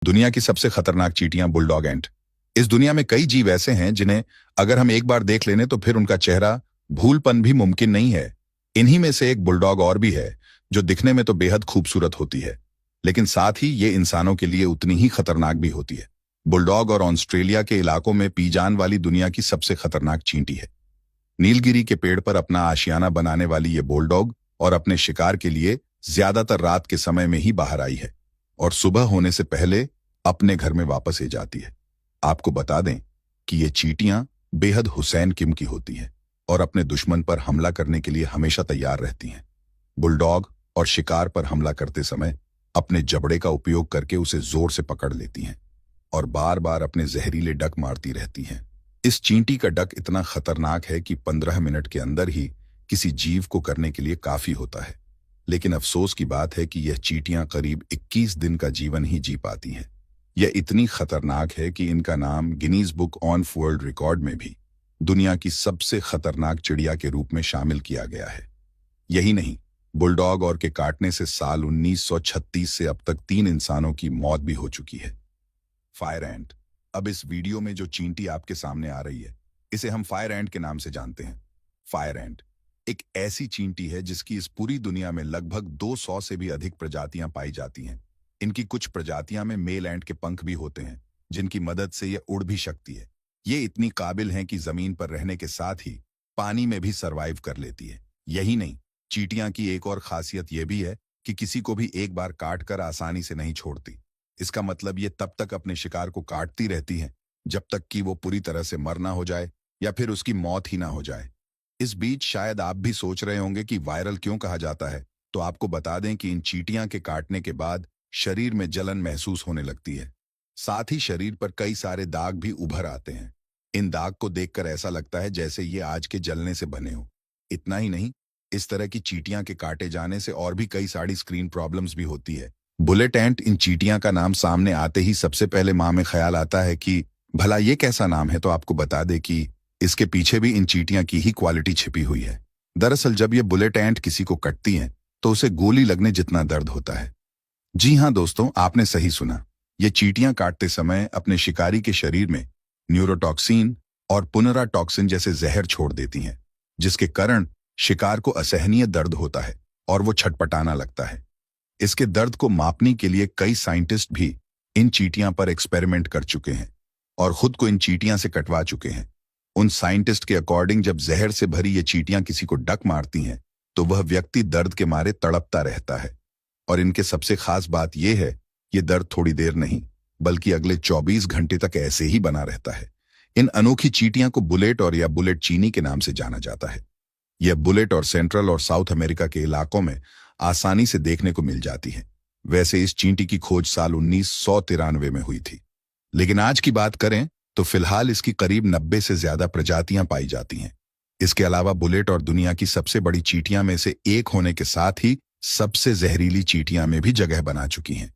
दुनिया की सबसे खतरनाक चींटियां बुलडॉग एंट। इस दुनिया में कई जीव ऐसे हैं जिन्हें अगर हम एक बार देख लेने तो फिर उनका चेहरा भूलपन भी मुमकिन नहीं है। इन्हीं में से एक बुलडॉग और भी है जो दिखने में तो बेहद खूबसूरत होती है, लेकिन साथ ही ये इंसानों के लिए उतनी ही खतरनाक भी होती है। बुलडॉग और ऑस्ट्रेलिया के इलाकों में पी जान वाली दुनिया की सबसे खतरनाक चींटी है। नीलगिरी के पेड़ पर अपना आशियाना बनाने वाली ये बुलडॉग और अपने शिकार के लिए ज्यादातर रात के समय में ही बाहर आई है और सुबह होने से पहले अपने घर में वापस आ जाती है। आपको बता दें कि ये चींटियां बेहद हुसैन किस्म की होती हैं और अपने दुश्मन पर हमला करने के लिए हमेशा तैयार रहती हैं। बुलडॉग और शिकार पर हमला करते समय अपने जबड़े का उपयोग करके उसे जोर से पकड़ लेती हैं और बार बार अपने जहरीले डक मारती रहती हैं। इस चींटी का डक इतना खतरनाक है कि 15 मिनट के अंदर ही किसी जीव को करने के लिए काफी होता है। लेकिन अफसोस की बात है कि यह चींटियां करीब 21 दिन का जीवन ही जी पाती हैं। यह इतनी खतरनाक है कि इनका नाम Guinness book on world record में भी दुनिया की सबसे खतरनाक चिड़िया के रूप में शामिल किया गया है। यही नहीं, बुलडॉग और के काटने से साल 1936 से अब तक 3 इंसानों की मौत भी हो चुकी है। फायर एंट। अब इस वीडियो में जो चींटी आपके सामने आ रही है, इसे हम फायर एंट के नाम से जानते हैं। फायर एंट एक ऐसी चींटी है जिसकी इस पूरी दुनिया में लगभग 200 से भी अधिक प्रजातियां पाई जाती हैं। इनकी कुछ प्रजातियां में मेल एंट के पंख भी होते हैं, जिनकी मदद से ये उड़ भी सकती है। ये इतनी काबिल हैं कि जमीन पर रहने के साथ ही पानी में भी सरवाइव कर लेती है। यही नहीं, चींटियां की एक और खासियत यह भी है कि किसी को भी एक बार काट कर आसानी से नहीं छोड़ती। इसका मतलब ये तब तक अपने शिकार को काटती रहती है जब तक कि वो पूरी तरह से मर ना हो जाए या फिर उसकी मौत ही ना हो जाए। इस बीच शायद आप भी सोच रहे होंगे कि वायरल क्यों कहा जाता है, तो आपको बता दें कि इन चींटियां के काटने के बाद शरीर में जलन महसूस होने लगती है। साथ ही शरीर पर कई सारे दाग भी उभर आते हैं। इन दाग को देखकर ऐसा लगता है जैसे ये आज के जलने से बने हो। इतना ही नहीं, इस तरह की चींटियां के काटे जाने से और भी कई सारी स्क्रीन प्रॉब्लम्स भी होती है। बुलेट एंट इन चींटियां का नाम सामने आते ही सबसे पहले मां में ख्याल आता है कि भला ये कैसा नाम है, तो आपको बता दे कि इसके पीछे भी इन चींटियां की ही क्वालिटी छिपी हुई है। दरअसल जब ये बुलेट एंट किसी को कटती हैं तो उसे गोली लगने जितना दर्द होता है। जी हां दोस्तों, आपने सही सुना। ये चींटियां काटते समय अपने शिकारी के शरीर में न्यूरोटॉक्सिन और पुनराटॉक्सिन जैसे जहर छोड़ देती हैं, जिसके कारण शिकार को असहनीय दर्द होता है और वो छटपटाना लगता है। इसके दर्द को मापने के लिए कई साइंटिस्ट भी इन चींटियां पर एक्सपेरिमेंट कर चुके हैं और खुद को इन चींटियां से कटवा चुके हैं। उन साइंटिस्ट के अकॉर्डिंग जब जहर से भरी ये चींटियां किसी को डक मारती हैं तो वह व्यक्ति दर्द के मारे तड़पता रहता है। और इनके सबसे खास बात यह है, ये दर्द थोड़ी देर नहीं बल्कि अगले 24 घंटे तक ऐसे ही बना रहता है। इन अनोखी चींटियां को बुलेट और या बुलेट चीनी के नाम से जाना जाता है। यह बुलेट और सेंट्रल और साउथ अमेरिका के इलाकों में आसानी से देखने को मिल जाती है। वैसे इस चींटी की खोज साल 1993 में हुई थी, लेकिन आज की बात करें तो फिलहाल इसकी करीब 90 से ज्यादा प्रजातियां पाई जाती हैं। इसके अलावा बुलेट और दुनिया की सबसे बड़ी चींटियां में से एक होने के साथ ही सबसे जहरीली चींटियां में भी जगह बना चुकी हैं।